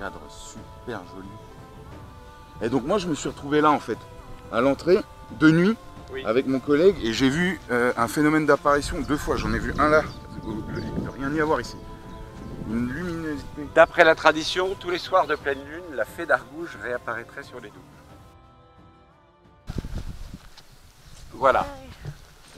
cadre super joli. Et donc moi je me suis retrouvé là en fait, à l'entrée, de nuit, Oui. avec mon collègue, et j'ai vu un phénomène d'apparition 2 fois. J'en ai vu un là, il ne peut rien y avoir ici. Une luminosité. D'après la tradition, tous les soirs de pleine lune, la fée d'Argouges réapparaîtrait sur les douves. Voilà.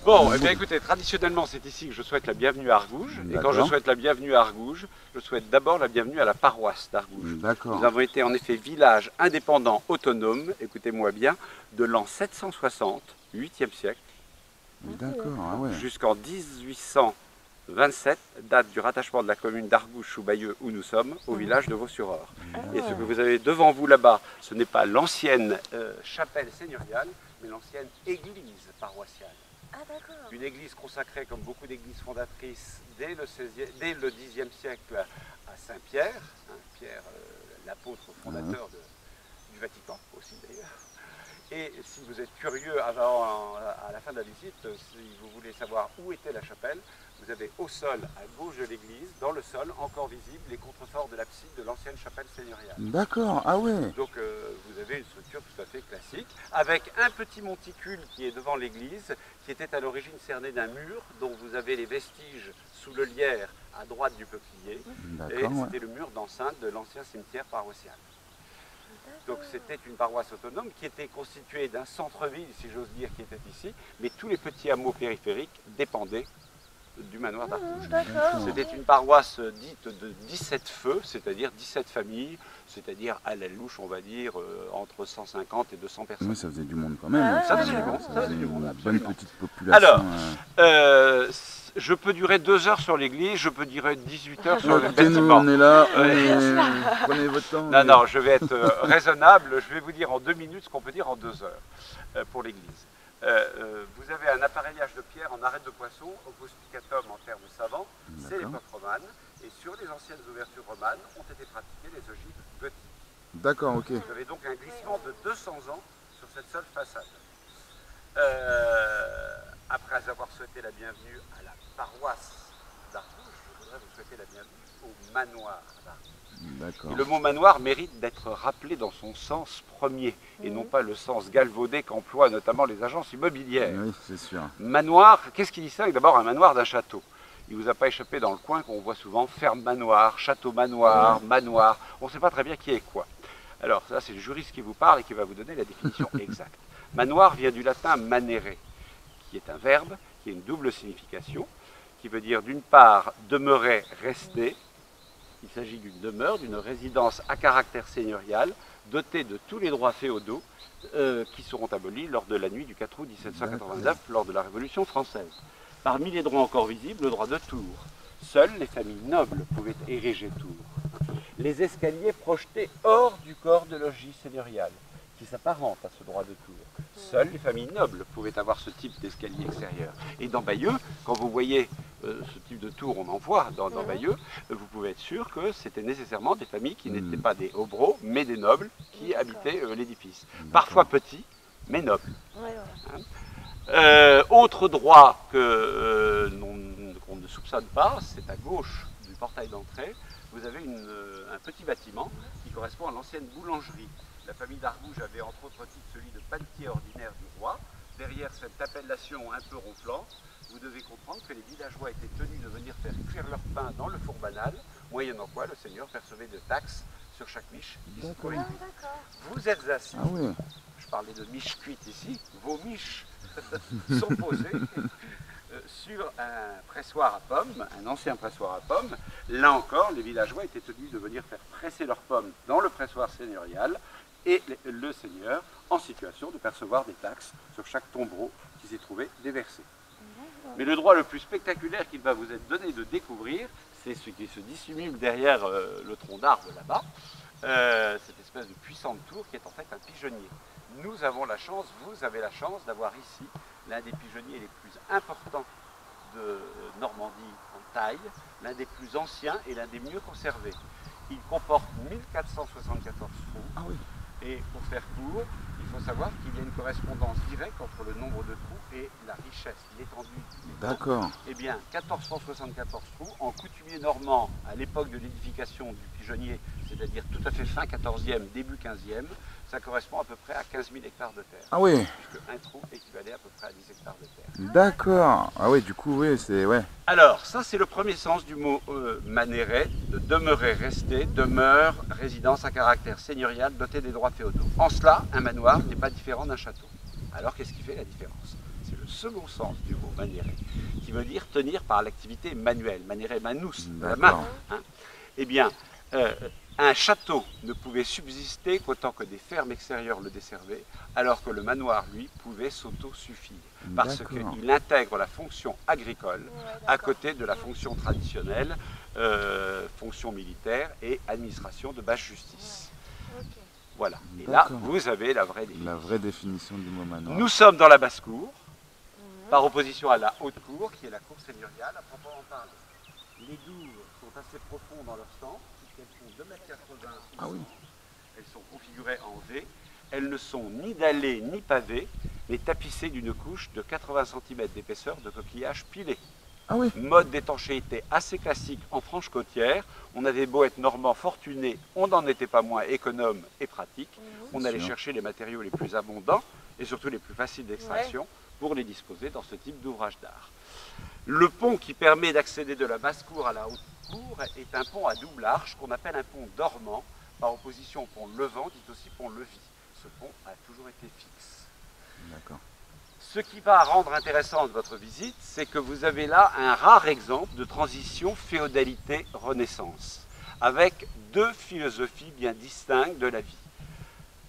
Bon, eh bien écoutez, traditionnellement c'est ici que je souhaite la bienvenue à Argouges. Et quand je souhaite la bienvenue à Argouges, je souhaite d'abord la bienvenue à la paroisse d'Argouges. D'accord. Nous avons été en effet village indépendant autonome, écoutez-moi bien, de l'an 760, 8e siècle, D'accord, ah ouais. jusqu'en 1827, date du rattachement de la commune d'Argouges sous Bayeux où nous sommes, au village de Vaux-sur-Orre. Et ce que vous avez devant vous là-bas, ce n'est pas l'ancienne chapelle seigneuriale, mais l'ancienne église paroissiale. Ah d'accord. Une église consacrée, comme beaucoup d'églises fondatrices, dès le Xe siècle à Saint-Pierre, hein, Pierre, l'apôtre fondateur du Vatican aussi d'ailleurs. Et si vous êtes curieux à la fin de la visite, si vous voulez savoir où était la chapelle, vous avez au sol, à gauche de l'église, dans le sol, encore visibles, les contreforts de l'abside de l'ancienne chapelle seigneuriale. D'accord, ah ouais. Donc vous avez une structure tout à fait classique, avec un petit monticule qui est devant l'église, qui était à l'origine cerné d'un mur, dont vous avez les vestiges sous le lierre à droite du peuplier. Et c'était le mur d'enceinte de l'ancien cimetière paroissial. Donc c'était une paroisse autonome qui était constituée d'un centre-ville, si j'ose dire, qui était ici, mais tous les petits hameaux périphériques dépendaient du manoir d'Argouges. C'était une paroisse dite de 17 feux, c'est-à-dire 17 familles, c'est-à-dire à la louche, on va dire, entre 150 et 200 personnes. Oui, ça faisait du monde quand même. Ça faisait du monde, ça faisait du monde, Une bonne absolument. petite population. Alors, je peux durer 2 heures sur l'église, je peux durer 18 heures sur le Écoutez, nous, bâtiment. on est là, prenez votre temps. Non, non, je vais être raisonnable, je vais vous dire en 2 minutes ce qu'on peut dire en 2 heures pour l'église. Vous avez un appareillage de pierre en arête de poisson, augusticatum en termes savants, c'est l'époque romane, et sur les anciennes ouvertures romanes ont été pratiquées les ogives gothiques. D'accord, ok. Vous avez donc un glissement de 200 ans sur cette seule façade. Après avoir souhaité la bienvenue à la paroisse d'Argouges, je voudrais vous souhaiter la bienvenue au manoir d'Argouges. Et le mot manoir mérite d'être rappelé dans son sens premier, et non pas le sens galvaudé qu'emploient notamment les agences immobilières. Oui, c'est sûr. Manoir, qu'est-ce qui distingue d'abord un manoir d'un château? Il ne vous a pas échappé dans le coin qu'on voit souvent ferme manoir, château manoir, manoir. On ne sait pas très bien qui est quoi. Alors ça, c'est le juriste qui vous parle et qui va vous donner la définition exacte. Manoir vient du latin manere, qui est un verbe, qui a une double signification, qui veut dire d'une part demeurer, rester. Il s'agit d'une demeure, d'une résidence à caractère seigneurial, dotée de tous les droits féodaux qui seront abolis lors de la nuit du 4 août 1789, lors de la Révolution française. Parmi les droits encore visibles, le droit de tour. Seules les familles nobles pouvaient ériger tour. Les escaliers projetés hors du corps de logis seigneurial, qui s'apparente à ce droit de tour. Seules les familles nobles pouvaient avoir ce type d'escalier extérieur. Et dans Bayeux, quand vous voyez ce type de tour, on en voit dans Bayeux, vous pouvez être sûr que c'était nécessairement des familles qui n'étaient pas des hobereaux, mais des nobles qui habitaient l'édifice. Parfois petits, mais nobles. Autre droit qu'on ne soupçonne pas, c'est à gauche du portail d'entrée, vous avez un petit bâtiment qui correspond à l'ancienne boulangerie. La famille d'Argouges avait entre autres titres celui de panetier ordinaire du roi. Derrière cette appellation un peu ronflante, vous devez comprendre que les villageois étaient tenus de venir faire cuire leur pain dans le four banal, moyennant quoi le seigneur percevait de taxes sur chaque miche qui se trouvait cuite. Vous êtes assis, je parlais de miche cuite ici, vos miches sont posées sur un pressoir à pommes, un ancien pressoir à pommes. Là encore, les villageois étaient tenus de venir faire presser leurs pommes dans le pressoir seigneurial et le seigneur en situation de percevoir des taxes sur chaque tombereau qui s'y trouvait déversé. Mais le droit le plus spectaculaire qu'il va vous être donné de découvrir, c'est ce qui se dissimule derrière le tronc d'arbre là-bas, cette espèce de puissante tour qui est en fait un pigeonnier. Nous avons la chance, vous avez la chance d'avoir ici l'un des pigeonniers les plus importants de Normandie en taille, l'un des plus anciens et l'un des mieux conservés. Il comporte 1474 trous. Et pour faire court, il faut savoir qu'il y a une correspondance directe entre le nombre de trous et la richesse, l'étendue. D'accord. Eh bien, 1474 trous, en coutumier normand, à l'époque de l'édification du pigeonnier, c'est-à-dire tout à fait fin 14e, début 15e, ça correspond à peu près à 15 000 hectares de terre. Ah oui, Puisque un trou équivalait à peu près à 10 hectares de terre. d'accord. Ah oui, du coup, oui, c'est... Ouais. Alors, ça c'est le premier sens du mot maneret, demeurer, rester, demeure, résidence à caractère seigneurial dotée des droits féodaux. En cela, un manoir n'est pas différent d'un château. Alors qu'est-ce qui fait la différence? C'est le second sens du mot maneret, qui veut dire tenir par l'activité manuelle, manere manus, de la main. Hein. Eh bien, un château ne pouvait subsister qu'autant que des fermes extérieures le desservaient, alors que le manoir, lui, pouvait s'auto-suffire. Parce qu'il intègre la fonction agricole à côté de la fonction traditionnelle, fonction militaire et administration de basse justice. Voilà. Et là, vous avez la vraie définition. La vraie définition du mot manoir. Nous sommes dans la basse-cour, par opposition à la haute-cour, qui est la cour seigneuriale, à proprement parler. Les douves sont assez profondes dans leur centre, puisqu'elles font 2,80 m. Ah oui. Elles sont configurées en V. Elles ne sont ni dallées ni pavées, mais tapissées d'une couche de 80 cm d'épaisseur de coquillage pilé. Ah oui. Mode d'étanchéité assez classique en franche côtière. On avait beau être normand fortuné, on n'en était pas moins économe et pratique. On allait chercher les matériaux les plus abondants et surtout les plus faciles d'extraction pour les disposer dans ce type d'ouvrage d'art. Le pont qui permet d'accéder de la basse-cour à la haute-cour est un pont à double arche qu'on appelle un pont dormant, par opposition au pont levant, dit aussi pont levis. Ce pont a toujours été fixe. D'accord. Ce qui va rendre intéressante votre visite, c'est que vous avez là un rare exemple de transition féodalité-renaissance, avec deux philosophies bien distinctes de la vie.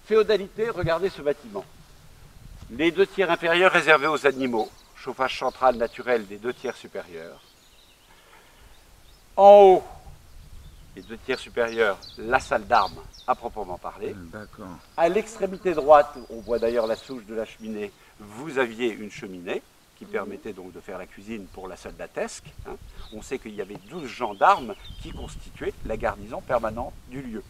Féodalité, regardez ce bâtiment. Les 2 tiers inférieurs réservés aux animaux, chauffage central naturel des 2 tiers supérieurs. En haut, les 2 tiers supérieurs, la salle d'armes à proprement parler. D'accord. À l'extrémité droite, on voit d'ailleurs la souche de la cheminée, vous aviez une cheminée qui permettait donc de faire la cuisine pour la soldatesque. Hein. On sait qu'il y avait 12 gendarmes qui constituaient la garnison permanente du lieu.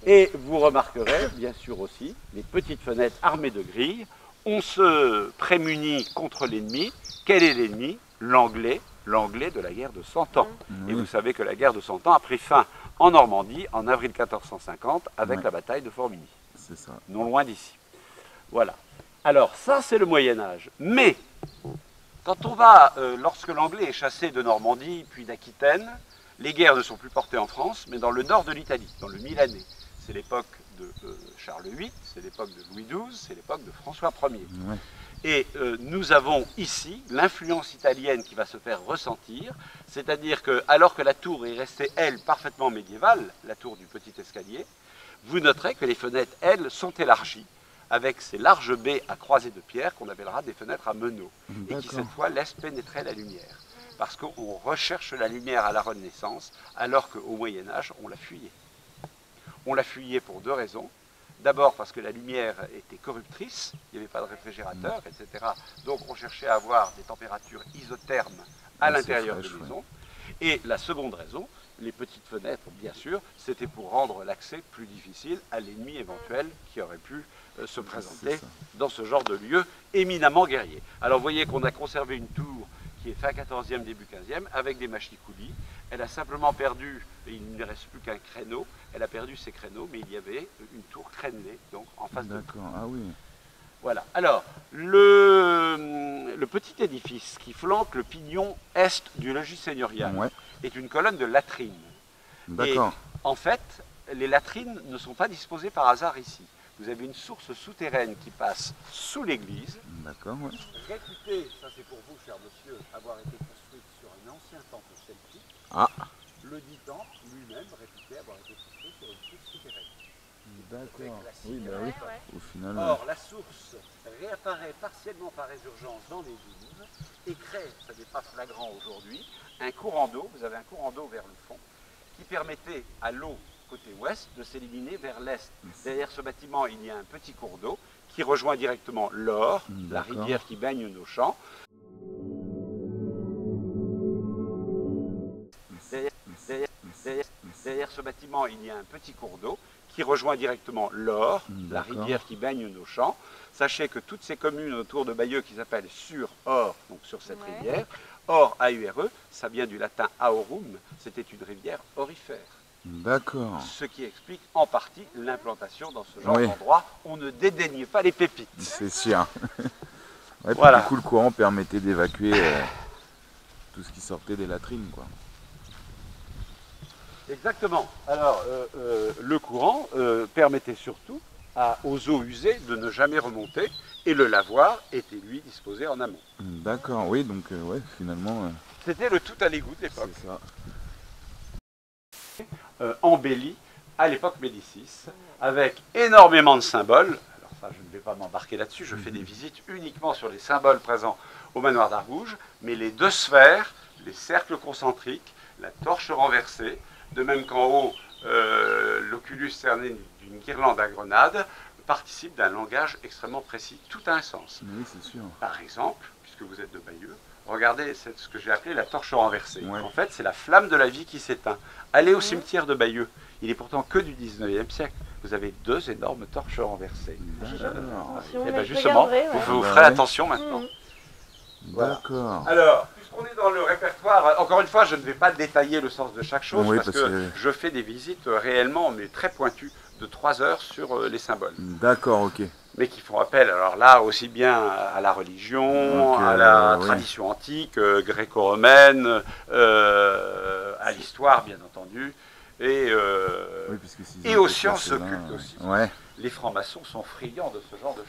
Et vous remarquerez bien sûr aussi les petites fenêtres armées de grilles. On se prémunit contre l'ennemi. Quel est l'ennemi? L'anglais, l'anglais de la guerre de 100 ans. Et vous savez que la guerre de 100 ans a pris fin en Normandie en avril 1450 avec la bataille de Formigny. C'est ça. Non loin d'ici. Voilà. Alors ça c'est le Moyen-Âge. Mais quand on va, lorsque l'anglais est chassé de Normandie puis d'Aquitaine, les guerres ne sont plus portées en France, mais dans le nord de l'Italie, dans le Milanais. C'est l'époque de Charles VIII, c'est l'époque de Louis XII, c'est l'époque de François Ier. Ouais. Et nous avons ici l'influence italienne qui va se faire ressentir, c'est-à-dire que, alors que la tour est restée, elle, parfaitement médiévale, la tour du petit escalier, vous noterez que les fenêtres, elles, sont élargies, avec ces larges baies à croisée de pierre qu'on appellera des fenêtres à meneaux, et qui cette fois laissent pénétrer la lumière. Parce qu'on recherche la lumière à la Renaissance, alors qu'au Moyen-Âge, on la fuyait. On la fuyait pour 2 raisons. D'abord parce que la lumière était corruptrice, il n'y avait pas de réfrigérateur, etc. Donc on cherchait à avoir des températures isothermes à l'intérieur des maisons. Et la seconde raison, les petites fenêtres, bien sûr, c'était pour rendre l'accès plus difficile à l'ennemi éventuel qui aurait pu se présenter dans ce genre de lieu éminemment guerrier. Alors vous voyez qu'on a conservé une tour qui est fin 14e, début 15e, avec des machicoulis. Elle a simplement perdu, il ne reste plus qu'un créneau, elle a perdu ses créneaux, mais il y avait une tour crénelée, donc en face de. D'accord, ah oui. Voilà. Alors, le petit édifice qui flanque le pignon est du logis seigneurial est une colonne de latrines. D'accord. Et en fait, les latrines ne sont pas disposées par hasard ici. Vous avez une source souterraine qui passe sous l'église. D'accord, ouais. Réputée, ça c'est pour vous, cher monsieur, avoir été construite sur un ancien temple celtique. Ah. Le dit temple lui-même réputé avoir été construit sur une source souterraine. D'accord. Oui, bah oui. Au final. Or, la source réapparaît partiellement par résurgence dans les douves et crée, ça n'est pas flagrant aujourd'hui, un courant d'eau. Vous avez un courant d'eau vers le fond qui permettait à l'eau côté ouest de s'éliminer vers l'est. Derrière ce bâtiment, il y a un petit cours d'eau qui rejoint directement l'Or, la rivière qui baigne nos champs. Derrière ce bâtiment, il y a un petit cours d'eau qui rejoint directement l'Or, la rivière qui baigne nos champs. Sachez que toutes ces communes autour de Bayeux qui s'appellent Sur-Or, donc sur cette rivière, Or, A-U-R-E, ça vient du latin Aorum, c'était une rivière aurifère. D'accord. Ce qui explique en partie l'implantation dans ce genre Oui. d'endroit. On ne dédaigne pas les pépites. C'est sûr. Ouais, Voilà. puis du coup, le courant permettait d'évacuer tout ce qui sortait des latrines, quoi. Exactement. Alors, le courant permettait surtout aux eaux usées de ne jamais remonter et le lavoir était, lui, disposé en amont. D'accord, oui, donc ouais, finalement, C'était le tout à l'égout de l'époque. c'est ça. Embelli à l'époque Médicis, avec énormément de symboles. Alors ça, je ne vais pas m'embarquer là-dessus, je fais des visites uniquement sur les symboles présents au manoir d'Argouges, mais les deux sphères, les cercles concentriques, la torche renversée, de même qu'en haut, l'oculus cerné d'une guirlande à grenades, participe d'un langage extrêmement précis. Tout a un sens. Oui, c'est sûr. Par exemple, puisque vous êtes de Bayeux, regardez ce que j'ai appelé la torche renversée. Ouais. En fait, c'est la flamme de la vie qui s'éteint. Allez au cimetière de Bayeux. Il est pourtant que du 19e siècle. Vous avez deux énormes torches renversées. D'accord. Et bien justement, vous ferez attention maintenant. Voilà. D'accord. Alors, puisqu'on est dans le répertoire, encore une fois, je ne vais pas détailler le sens de chaque chose Oui, parce que je fais des visites réellement, mais très pointues, de 3 heures sur les symboles. D'accord, ok. Mais qui font appel, alors là, aussi bien à la religion, à la tradition antique, gréco-romaine, à l'histoire, bien entendu, et aux sciences occultes aussi. Ouais. Les francs-maçons sont friands de ce genre de choses.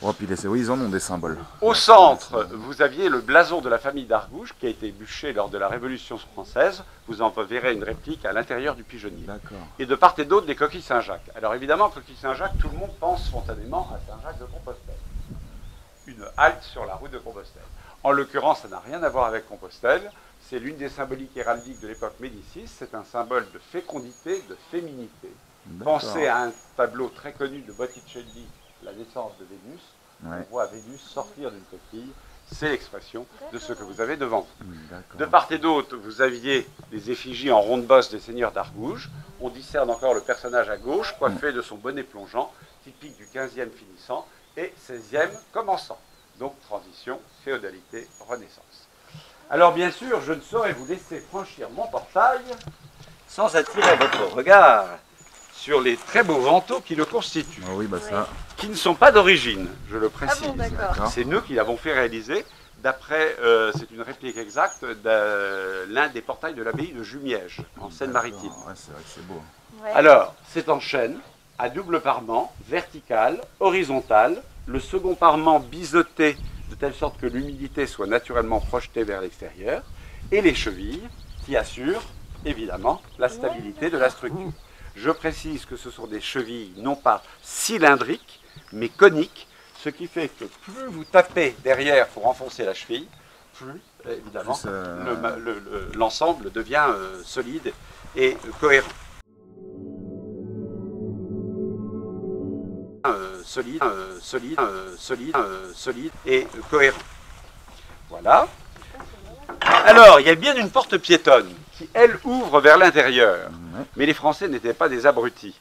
Oh, puis oui, ils en ont des symboles. Au centre, vous aviez le blason de la famille d'Argouges qui a été bûché lors de la Révolution française. Vous en verrez une réplique à l'intérieur du pigeonnier. D'accord. Et de part et d'autre, des coquilles Saint-Jacques. Alors évidemment, coquilles Saint-Jacques, tout le monde pense spontanément à Saint-Jacques de Compostelle. Une halte sur la route de Compostelle. En l'occurrence, ça n'a rien à voir avec Compostelle. C'est l'une des symboliques héraldiques de l'époque Médicis. C'est un symbole de fécondité, de féminité. Pensez à un tableau très connu de Botticelli, La naissance de Vénus. Ouais. On voit Vénus sortir d'une coquille. C'est l'expression de ce que vous avez devant vous. D'accord. De part et d'autre, vous aviez des effigies en ronde-bosse des seigneurs d'Argouges. On discerne encore le personnage à gauche, coiffé de son bonnet plongeant, typique du 15e finissant et 16e commençant. Donc transition, féodalité, renaissance. Alors bien sûr, je ne saurais vous laisser franchir mon portail sans attirer votre regard sur les très beaux vantaux qui le constituent. Ah oui, bah ça. Qui ne sont pas d'origine, je le précise. Ah bon, d'accord. C'est nous qui l'avons fait réaliser d'après, c'est une réplique exacte de l'un des portails de l'abbaye de Jumièges, en Seine-Maritime. Ouais, c'est vrai que c'est beau. Ouais. Alors, c'est en chêne, à double parement, vertical, horizontal, le second parement biseauté de telle sorte que l'humidité soit naturellement projetée vers l'extérieur, et les chevilles qui assurent, évidemment, la stabilité de la structure. Je précise que ce sont des chevilles non pas cylindriques, mais coniques, ce qui fait que plus vous tapez derrière pour enfoncer la cheville, plus, évidemment, l'ensemble devient solide et cohérent. Solide et cohérent. Voilà. Alors, il y a bien une porte piétonne qui, elle, ouvre vers l'intérieur. Mais les Français n'étaient pas des abrutis.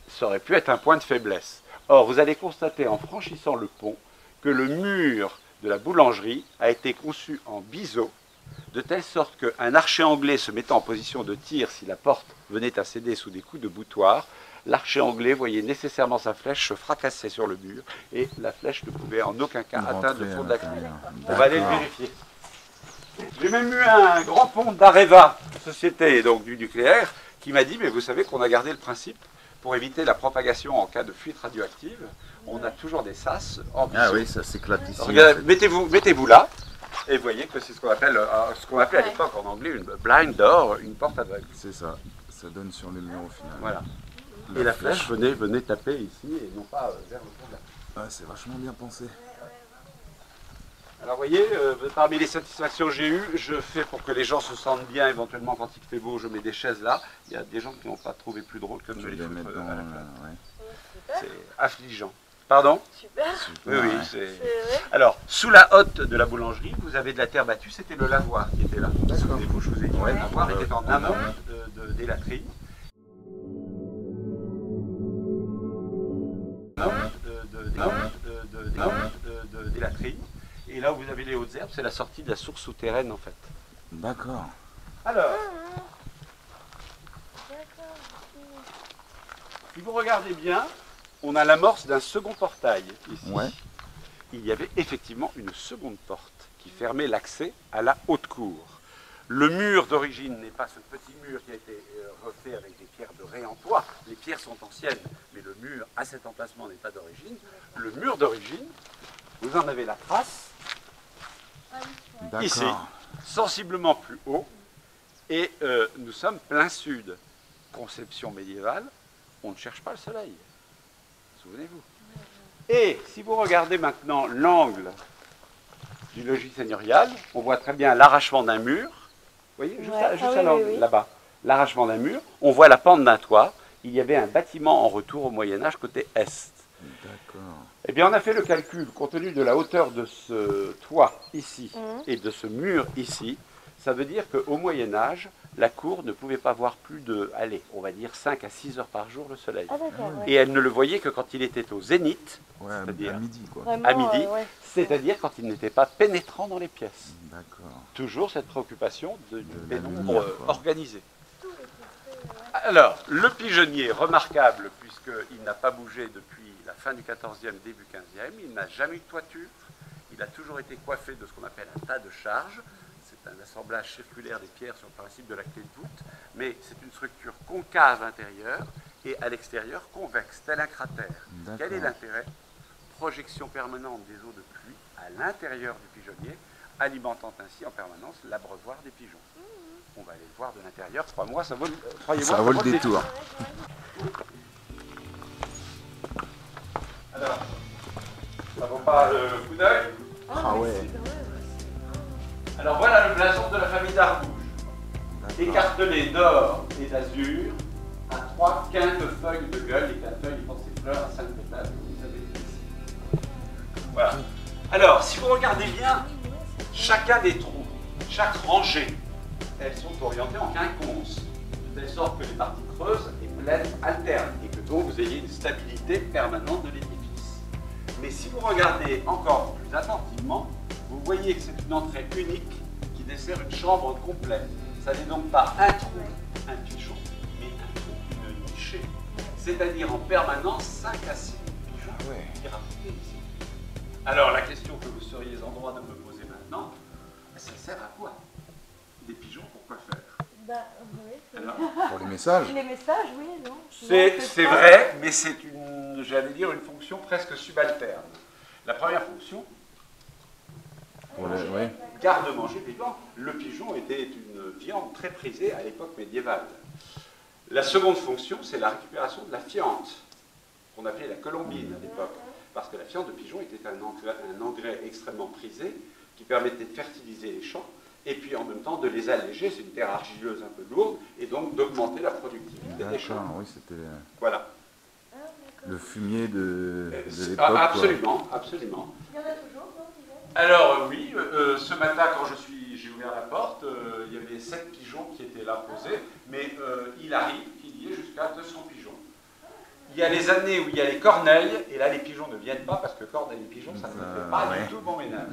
Ça aurait pu être un point de faiblesse. Or, vous allez constater en franchissant le pont que le mur de la boulangerie a été conçu en biseau, de telle sorte qu'un archer anglais se mettant en position de tir si la porte venait à céder sous des coups de boutoir, l'archer anglais voyait nécessairement sa flèche se fracasser sur le mur et la flèche ne pouvait en aucun cas atteindre le fond de la cuve. On va aller le vérifier. J'ai même eu un grand pont d'Areva, société donc du nucléaire, qui m'a dit, mais vous savez qu'on a gardé le principe pour éviter la propagation en cas de fuite radioactive. On a toujours des sas en biseau. Ah oui, ça s'éclate ici. Regardez, mettez-vous là, et vous voyez que c'est ce qu'on appelle, appelait à l'époque en anglais une blind door, une porte aveugle. C'est ça, ça donne sur le mur au final. Voilà. Et la flèche venait taper ici et non pas vers le fond de la flèche. Ah, c'est vachement bien pensé. Alors vous voyez, parmi les satisfactions que j'ai eues, je fais pour que les gens se sentent bien, éventuellement quand il fait beau, je mets des chaises là. Il y a des gens qui n'ont pas trouvé plus drôle que de me les foutre mettre dans à la place. ouais. C'est affligeant. Pardon? Super. Oui, oui, C'est vrai. Alors, sous la hotte de la boulangerie, vous avez de la terre battue, c'était le lavoir qui était là. Souvenez-vous, je vous ai dit, le lavoir était en amont des latrines. Des latrines. Et là où vous avez les hautes herbes, c'est la sortie de la source souterraine en fait. D'accord. Alors, Si vous regardez bien, on a l'amorce d'un second portail ici. Ouais. Il y avait effectivement une seconde porte qui fermait l'accès à la haute cour. Le mur d'origine n'est pas ce petit mur qui a été refait avec des pierres de réemploi. Les pierres sont anciennes, mais le mur à cet emplacement n'est pas d'origine. Le mur d'origine, vous en avez la trace, ici, sensiblement plus haut, et nous sommes plein sud. Conception médiévale, on ne cherche pas le soleil. Souvenez-vous. Et si vous regardez maintenant l'angle du logis seigneurial, on voit très bien l'arrachement d'un mur. Vous voyez, juste à l'angle, là-bas. L'arrachement d'un mur. On voit la pente d'un toit. Il y avait un bâtiment en retour au Moyen-Âge côté est. D'accord. Eh bien, on a fait le calcul, compte tenu de la hauteur de ce toit ici et de ce mur ici. Ça veut dire qu'au Moyen-Âge, la cour ne pouvait pas voir plus de, allez, on va dire 5 à 6 heures par jour le soleil. Ah, d'accord, Et elle ne le voyait que quand il était au zénith, Ouais, c'est-à-dire à midi, quoi. Vraiment, à midi, ouais. c'est-à-dire quand il n'était pas pénétrant dans les pièces. D'accord. Toujours cette préoccupation de la pénombre lumière, quoi. organisée. Alors, le pigeonnier, remarquable, puisqu'il n'a pas bougé depuis la fin du XIVe, début XVe, il n'a jamais eu de toiture, il a toujours été coiffé de ce qu'on appelle un tas de charge. C'est un assemblage circulaire des pierres sur le principe de la clé de voûte, mais c'est une structure concave intérieure et à l'extérieur convexe, tel un cratère. Quel est l'intérêt? Projection permanente des eaux de pluie à l'intérieur du pigeonnier, alimentant ainsi en permanence l'abreuvoir des pigeons. On va aller le voir de l'intérieur, croyez-moi, ça vaut le détour. Alors, ça vaut pas le coup d'œil? Ah ouais. Alors voilà le blason de la famille d'Argouges, écartelé d'or et d'azur, à 3 quintes feuilles de gueule. Les quintefeuilles font ces fleurs à 5 pétales que vous avez ici. Voilà. Alors, si vous regardez bien, chacun des trous, chaque rangée, elles sont orientées en quinconce, de telle sorte que les parties creuses et pleines alternent, et que donc vous ayez une stabilité permanente de l'édifice. Mais si vous regardez encore plus attentivement, vous voyez que c'est une entrée unique qui dessert une chambre complète. Ça n'est donc pas un trou, un pigeon, mais un trou, une nichée. C'est-à-dire en permanence 5 à 6 pigeons qui rapportent ici. Alors la question que vous seriez en droit de me poser maintenant, ça sert à quoi? Des pigeons, pourquoi faire? Bah, oui, Alors, Pour les messages. les messages, oui, non. c'est vrai, mais c'est une, j'allais dire, une fonction presque subalterne. La première fonction, Ouais. garde-manger vivant. Le pigeon était une viande très prisée à l'époque médiévale. La seconde fonction, c'est la récupération de la fiente, qu'on appelait la colombine à l'époque, parce que la fiente de pigeon était un engrais extrêmement prisé qui permettait de fertiliser les champs et puis en même temps de les alléger. C'est une terre argileuse un peu lourde et donc d'augmenter la productivité des champs. D'accord, oui, c'était Voilà. le fumier de l'époque. Absolument, absolument. Il y en a toujours, non, Alors oui, ce matin quand j'ai ouvert la porte, il y avait 7 pigeons qui étaient là posés, mais il arrive qu'il y ait jusqu'à 200 pigeons. Il y a les années où il y a les corneilles, et là les pigeons ne viennent pas parce que corneilles et pigeons, ça ne fait pas du tout bon ménage.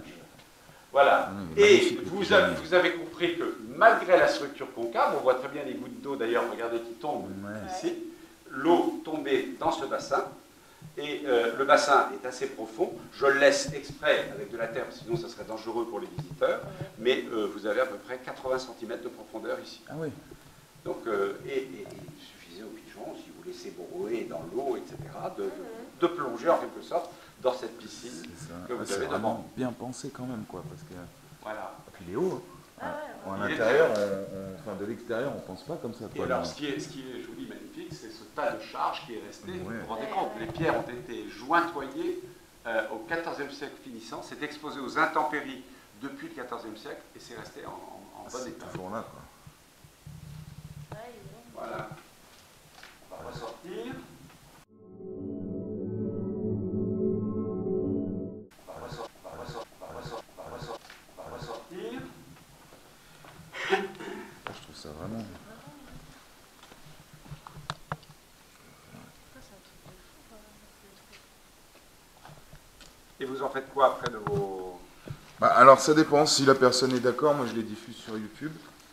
Voilà. Et vous avez compris que malgré la structure concave, on voit très bien les gouttes d'eau d'ailleurs, regardez qui tombent ici, l'eau tombait dans ce bassin. Et le bassin est assez profond. Je le laisse exprès avec de la terre, sinon ça serait dangereux pour les visiteurs. Mais vous avez à peu près 80 cm de profondeur ici. Ah oui. Donc, et il suffisait aux pigeons, si vous laissez brouer dans l'eau, etc., de plonger en quelque sorte dans cette piscine que vous avez devant. Vraiment bien pensé quand même, quoi, parce que. Voilà. Puis il est haut. Ah ouais, À l'intérieur, enfin de l'extérieur, on pense pas comme ça. Et Quoi, alors, ce qui est, je vous dis, magnifique, c'est ce tas de charges qui est resté. Ouais. Vous vous rendez compte, les pierres ont été jointoyées au XIVe siècle finissant. C'est exposé aux intempéries depuis le XIVe siècle et c'est resté en bon c'est état. toujours là, quoi. Voilà. On va ressortir. On va ressortir. Je trouve ça vraiment. Et vous en faites quoi après de vos... Bah, alors ça dépend, si la personne est d'accord, moi je les diffuse sur YouTube.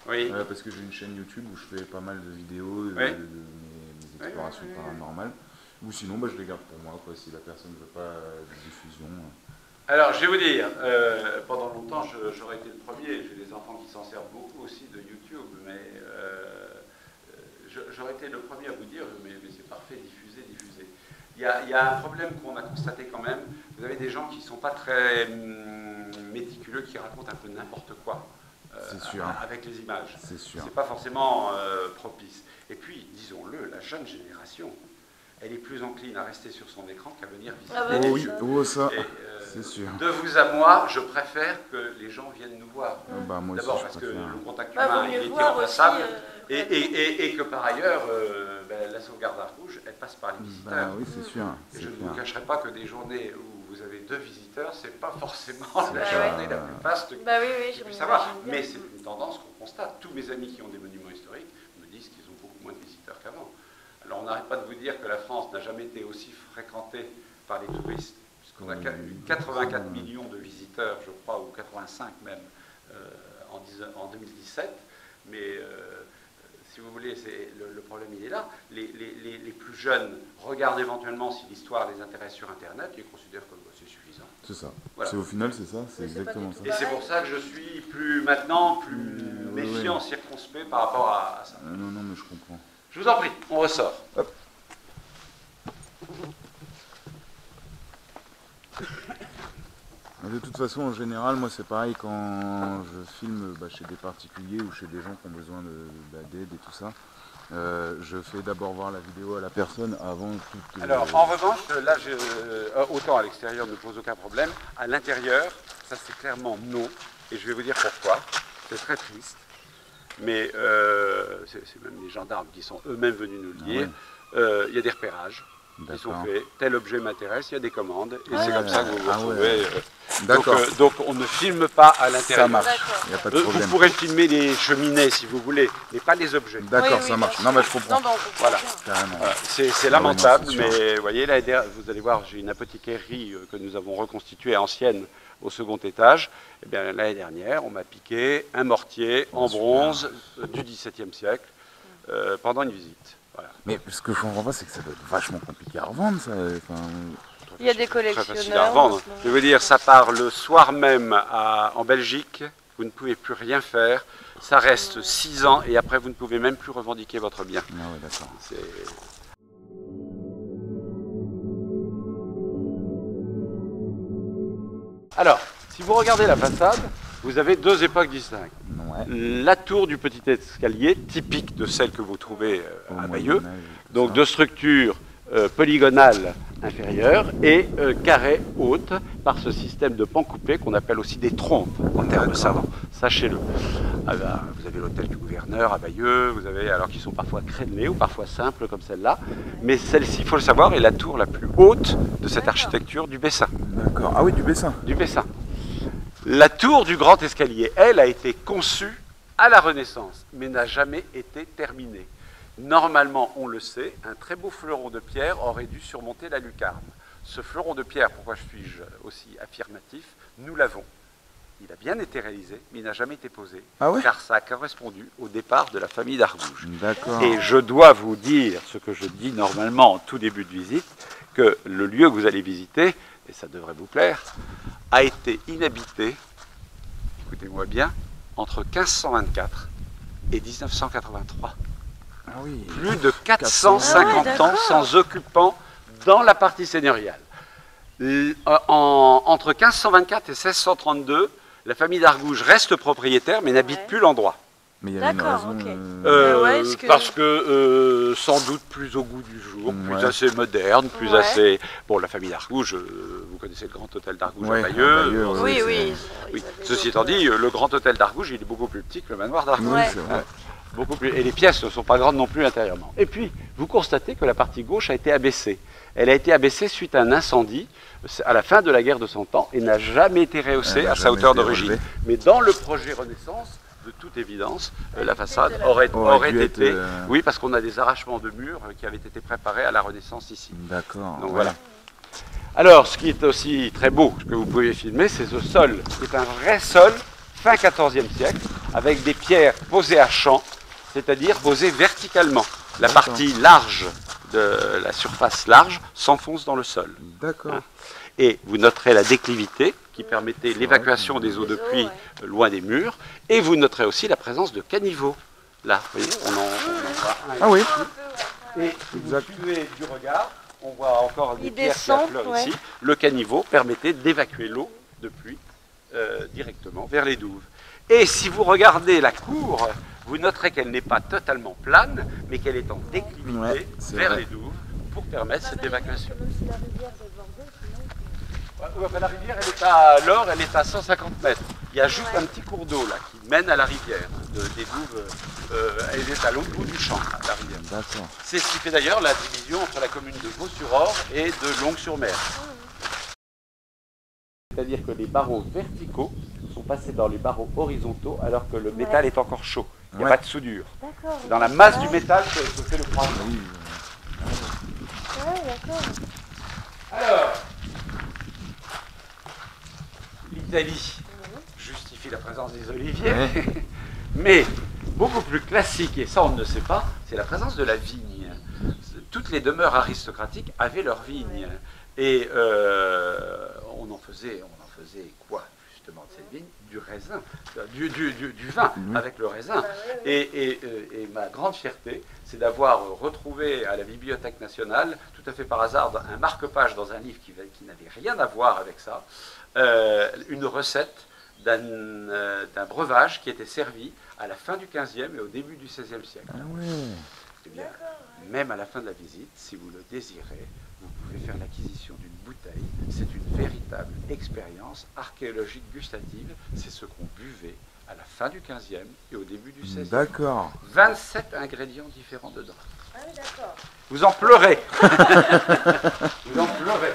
Oui. Parce que j'ai une chaîne YouTube où je fais pas mal de vidéos, Oui. mes exploration paranormale. Ou sinon, je les garde pour moi, quoi, si la personne ne veut pas de diffusion. Alors, je vais vous dire, pendant longtemps, j'aurais été le premier. J'ai des enfants qui s'en servent beaucoup aussi de YouTube, mais j'aurais été le premier à vous dire, mais c'est parfait, diffusez. Il y a un problème qu'on a constaté quand même. Vous avez des gens qui ne sont pas très méticuleux, qui racontent un peu n'importe quoi avec les images. C'est sûr. C'est pas forcément propice. Et puis, disons-le, la jeune génération, elle est plus encline à rester sur son écran qu'à venir visiter. Ah bah Oh oui, ça, c'est sûr. De vous à moi, je préfère que les gens viennent nous voir. Moi D'abord aussi, parce je que préfère. le contact Bah, humain vaut mieux il est voir irremplaçable. aussi, Et que par ailleurs, la sauvegarde d'Arc Rouge, elle passe par les visiteurs. Oui, c'est sûr. Et je ne vous cacherai pas que des journées où vous avez 2 visiteurs, c'est pas forcément la Ouais. journée la plus vaste Bah oui, que je puisse avoir. m'imagine bien. Mais c'est une tendance qu'on constate. Tous mes amis qui ont des monuments historiques me disent qu'ils ont beaucoup moins de visiteurs qu'avant. Alors on n'arrête pas de vous dire que la France n'a jamais été aussi fréquentée par les touristes, puisqu'on a eu 84 millions de visiteurs, je crois, ou 85 même, en 2017. Mais si vous voulez, le problème il est là. Les plus jeunes regardent éventuellement si l'histoire les intéresse sur Internet, ils considèrent que c'est suffisant. C'est ça. Voilà. C'est au final, c'est ça. C'est Mais c'est pas exactement du ça. tout Et c'est pour ça que je suis plus méfiant, circonspect par rapport à ça. Non, mais je comprends. Je vous en prie, on ressort. Hop. De toute façon, en général, moi c'est pareil quand je filme chez des particuliers ou chez des gens qui ont besoin d'aide et tout ça. Je fais d'abord voir la vidéo à la personne avant toute... Alors, en revanche, là, autant à l'extérieur ne pose aucun problème. À l'intérieur, ça c'est clairement non. Et je vais vous dire pourquoi. C'est très triste. Mais c'est même les gendarmes qui sont eux-mêmes venus nous le dire. Il y a des repérages qui sont faits. Tel objet m'intéresse, il y a des commandes. Et c'est comme ça que vous vous retrouvez. Donc on ne filme pas à l'intérieur. Ça marche, il n'y a pas de problème. Vous pourrez filmer les cheminées si vous voulez, mais pas les objets. D'accord, ça marche. Non, je comprends. Voilà. Carrément. C'est lamentable, non, c'est sûr. mais vous voyez, là, vous allez voir, j'ai une apothicairie que nous avons reconstituée ancienne au second étage. Eh bien, l'année dernière, on m'a piqué un mortier en bronze du XVIIe siècle pendant une visite. Voilà. Mais ce que je comprends pas, c'est que ça doit être vachement compliqué à revendre, ça. Il y a des Très facile à collectionneurs. revendre. Je veux dire, ça part le soir même en Belgique, vous ne pouvez plus rien faire, ça reste 6 ans et après vous ne pouvez même plus revendiquer votre bien. Ah ouais, d'accord. Alors, si vous regardez la façade, vous avez 2 époques distinctes. Ouais. La tour du petit escalier, typique de celle que vous trouvez à Bayeux, donc de structure polygonale inférieure et carrée haute par ce système de pans coupés qu'on appelle aussi des trompes en termes savants. Sachez-le. Vous avez l'hôtel du gouverneur à Bayeux, vous avez alors qui sont parfois crénelés ou parfois simples comme celle-là, mais celle-ci, il faut le savoir, est la tour la plus haute de cette architecture du Bessin. D'accord. Ah oui, du Bessin. Du Bessin. La tour du grand escalier, elle, a été conçue à la Renaissance, mais n'a jamais été terminée. Normalement, on le sait, un très beau fleuron de pierre aurait dû surmonter la lucarne. Ce fleuron de pierre, pourquoi suis-je aussi affirmatif, nous l'avons. Il a bien été réalisé, mais il n'a jamais été posé, car ça a correspondu au départ de la famille d'Argouges. D'accord. Et je dois vous dire, ce que je dis normalement en tout début de visite, que le lieu que vous allez visiter, et ça devrait vous plaire, a été inhabité, écoutez-moi bien, entre 1524 et 1983. Ah oui. Plus de 450 ans sans occupant dans la partie seigneuriale. Entre 1524 et 1632, la famille d'Argouges reste propriétaire, mais n'habite plus l'endroit. Mais il y avait une raison. Parce que sans doute plus au goût du jour, plus assez moderne, plus assez... Bon, la famille d'Argouges, vous connaissez le grand hôtel d'Argouges à Bayeux. Oui. Ceci étant dit, le grand hôtel d'Argouges, il est beaucoup plus petit que le manoir d'Argouges. Oui, c'est vrai. Beaucoup plus, et les pièces ne sont pas grandes non plus intérieurement. Et puis, vous constatez que la partie gauche a été abaissée. Elle a été abaissée suite à un incendie à la fin de la guerre de 100 ans et n'a jamais été rehaussée à sa hauteur d'origine. Mais dans le projet Renaissance, de toute évidence, la façade aurait été... Oui, parce qu'on a des arrachements de murs qui avaient été préparés à la Renaissance ici. D'accord. Donc voilà. Alors, ce qui est aussi très beau, ce que vous pouvez filmer, c'est ce sol, qui est un vrai sol fin XIVe siècle, avec des pierres posées à champ, c'est-à-dire posées verticalement. La partie large de la surface large s'enfonce dans le sol. D'accord. Et vous noterez la déclivité qui permettait l'évacuation des eaux de pluie loin des murs. Et vous noterez aussi la présence de caniveaux. Là, vous voyez, on en voit un. Ah oui. Et si vous suivez du regard, on voit encore des pierres qui descend, affleurent ici. Le caniveau permettait d'évacuer l'eau de pluie directement vers les douves. Et si vous regardez la cour, vous noterez qu'elle n'est pas totalement plane, mais qu'elle est en déclivité vers les douves pour permettre cette évacuation. La rivière, elle est à l'or, elle est à 150 mètres. Il y a juste un petit cours d'eau là qui mène à la rivière. Des douves, elle est à l'autre bout du champ, la rivière. D'accord. C'est ce qui fait d'ailleurs la division entre la commune de Vaux-sur-Orge et de Longues-sur-Mer. C'est-à-dire que les barreaux verticaux sont passés dans les barreaux horizontaux alors que le métal est encore chaud. Il n'y a pas de soudure. C'est dans la masse du métal que se fait le croisement. Alors, l'Italie justifie la présence des oliviers, mais beaucoup plus classique, et ça on ne le sait pas, c'est la présence de la vigne. Toutes les demeures aristocratiques avaient leur vigne. Et on en faisait quoi justement de cette vigne? Du raisin, du vin avec le raisin. Et ma grande fierté, c'est d'avoir retrouvé à la Bibliothèque nationale, tout à fait par hasard, un marque-page dans un livre qui n'avait rien à voir avec ça, une recette d'un breuvage qui était servi à la fin du XVe et au début du XVIe siècle. Ah ouais. Eh bien, même à la fin de la visite, si vous le désirez, vous pouvez faire l'acquisition d'une bouteille. C'est une véritable expérience archéologique gustative. C'est ce qu'on buvait à la fin du XVe et au début du XVIe. D'accord. 27 ingrédients différents dedans. Ah oui, d'accord. Vous en pleurez. Vous en pleurez.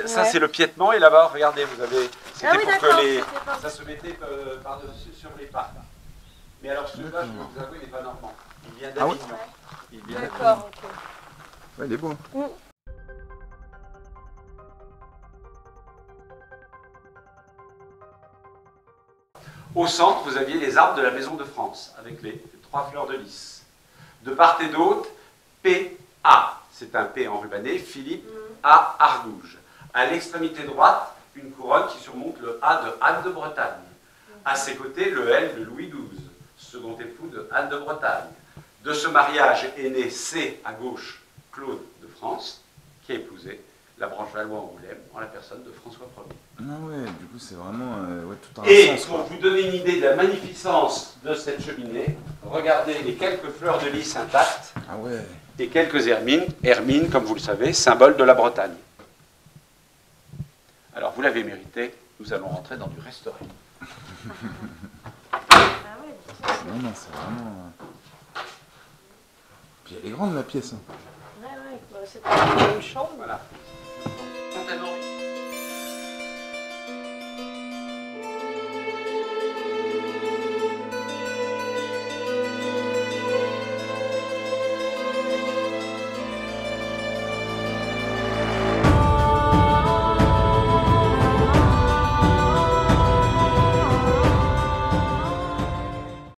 Ça, c'est le piétement. Et là-bas, regardez, vous avez... C'était pour que ça se mettait par-dessus sur les pattes. Mais alors, celui-là, je peux vous avouer, il n'est pas normand. Il vient d'Avignon. Il vient d'Avignon. D'accord, ok. Ouais, il est beau. Au centre, vous aviez les arbres de la Maison de France, avec les 3 fleurs de lys. De part et d'autre, P.A. C'est un P enrubanné, Philippe A. Argouges. À l'extrémité droite, une couronne qui surmonte le A de Anne de Bretagne. À ses côtés, le L de Louis XII, second époux de Anne de Bretagne. De ce mariage est né C, à gauche, Claude de France, qui a épousé la branche Valois-Angoulême en la personne de François Ier. Ah ouais, du coup c'est vraiment tout un Et sens. pour vous donner une idée de la magnificence de cette cheminée, regardez les quelques fleurs de lys intactes Ah ouais. et quelques hermines, comme vous le savez, symbole de la Bretagne. Alors vous l'avez mérité, nous allons rentrer dans du restaurant. Non, c'est vraiment... Puis elle est grande la pièce. Ouais, c'est pas une chambre. Voilà. Spontanément.